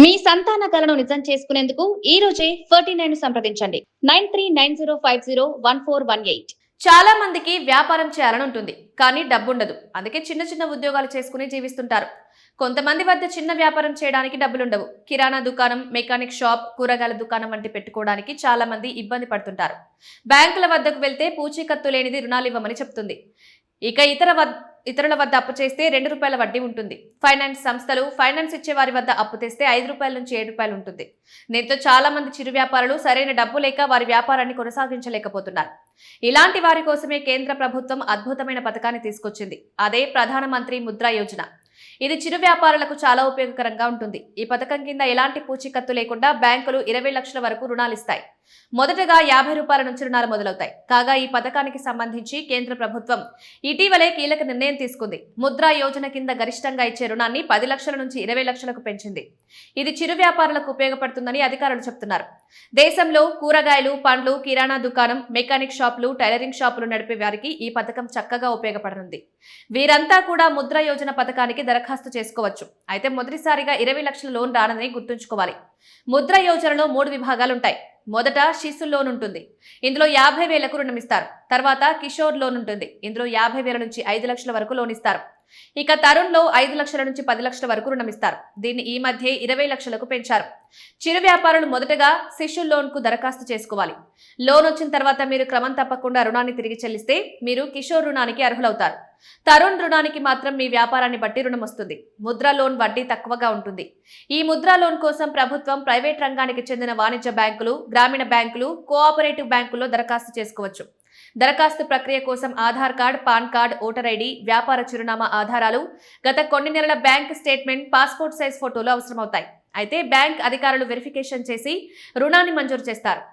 మీ సంతాన కలను నిజం చేసుకునేందుకు ఈ రోజే 49 సంప్రదించండి 9390501418. చాలా మందికి వ్యాపారం చేయాలని ఉంటుంది, కానీ డబ్బుండదు. అందుకే చిన్న చిన్న ఉద్యోగాలు చేసుకుని జీవిస్తుంటారు. కొంతమంది వద్ద చిన్న వ్యాపారం చేయడానికి డబ్బులుండవు. కిరాణా దుకాణం, మెకానిక్ షాప్, కూరగాయల దుకాణం వంటి పెట్టుకోవడానికి చాలా మంది ఇబ్బంది పడుతుంటారు. బ్యాంకుల వద్దకు వెళ్తే పూచీకత్తు లేనిది రుణాలు ఇవ్వమని చెప్తుంది. ఇక ఇతరుల వద్ద అప్పు చేస్తే ₹2 వడ్డీ ఉంటుంది. ఫైనాన్స్ సంస్థలు ఫైనాన్స్ ఇచ్చే వారి వద్ద అప్పు తెస్తే ₹5 నుంచి ₹7 ఉంటుంది. దీంతో చాలా మంది చిరు వ్యాపారులు సరైన డబ్బు లేక వారి వ్యాపారాన్ని కొనసాగించలేకపోతున్నారు. ఇలాంటి వారి కోసమే కేంద్ర ప్రభుత్వం అద్భుతమైన పథకాన్ని తీసుకొచ్చింది. అదే ప్రధానమంత్రి ముద్రా యోజన. ఇది చిరు వ్యాపారులకు చాలా ఉపయోగకరంగా ఉంటుంది. ఈ పథకం కింద ఎలాంటి పూచీకత్తు లేకుండా బ్యాంకులు 20 లక్షల వరకు రుణాలిస్తాయి. మొదటగా ₹50 నుంచి రుణాలు మొదలవుతాయి. కాగా ఈ పథకానికి సంబంధించి కేంద్ర ప్రభుత్వం ఇటీవలే కీలక నిర్ణయం తీసుకుంది. ముద్రా యోజన కింద గరిష్టంగా ఇచ్చే రుణాన్ని 10 లక్షల నుంచి 20 లక్షలకు పెంచింది. ఇది చిరు వ్యాపారులకు ఉపయోగపడుతుందని అధికారులు చెబుతున్నారు. దేశంలో కూరగాయలు, పండ్లు, కిరాణా దుకాణం, మెకానిక్ షాపులు, టైలరింగ్ షాపులు నడిపే వారికి ఈ పథకం చక్కగా ఉపయోగపడనుంది. వీరంతా కూడా ముద్రా యోజన పథకానికి దరఖాస్తు చేసుకోవచ్చు. అయితే మొదటిసారిగా 20 లక్షల లోన్ రానని గుర్తుంచుకోవాలి. ముద్రా యోజనలో 3 విభాగాలుంటాయి. మొదట శిశు లోన్ ఉంటుంది. ఇందులో 50,000కు రుణం ఇస్తారు. తర్వాత కిషోర్ లోన్ ఉంటుంది. ఇందులో 50,000 నుంచి 5 లక్షల వరకు లోన్ ఇస్తారు. ఇక తరుణ్ లో 5 లక్షల నుంచి 10 లక్షల వరకు రుణం ఇస్తారు. దీన్ని ఈ మధ్య 20 లక్షలకు పెంచారు. చిరు వ్యాపారులు మొదటగా శిశు లోన్ కు దరఖాస్తు చేసుకోవాలి. లోన్ వచ్చిన తర్వాత మీరు క్రమం తప్పకుండా రుణాన్ని తిరిగి చెల్లిస్తే మీరు కిషోర్ రుణానికి అర్హులవుతారు. తరుణ్ రుణానికి మాత్రం మీ వ్యాపారాన్ని బట్టి రుణం వస్తుంది. ముద్రా లోన్ వడ్డీ తక్కువగా ఉంటుంది. ఈ ముద్రా లోన్ కోసం ప్రభుత్వం, ప్రైవేట్ రంగానికి చెందిన వాణిజ్య బ్యాంకులు, గ్రామీణ బ్యాంకులు, కోఆపరేటివ్ బ్యాంకుల్లో దరఖాస్తు చేసుకోవచ్చు. దరఖాస్తు ప్రక్రియ కోసం Aadhaar card, pan card, voter ID, వ్యాపార చిరునామా ఆధారాలు, గత కొన్ని నెలల బ్యాంక్ స్టేట్మెంట్, పాస్పోర్ట్ సైజ్ ఫోటోలు అవసరమవుతాయి. అయితే బ్యాంక్ అధికారులు వెరిఫికేషన్ చేసి రుణాన్ని మంజూరు చేస్తారు.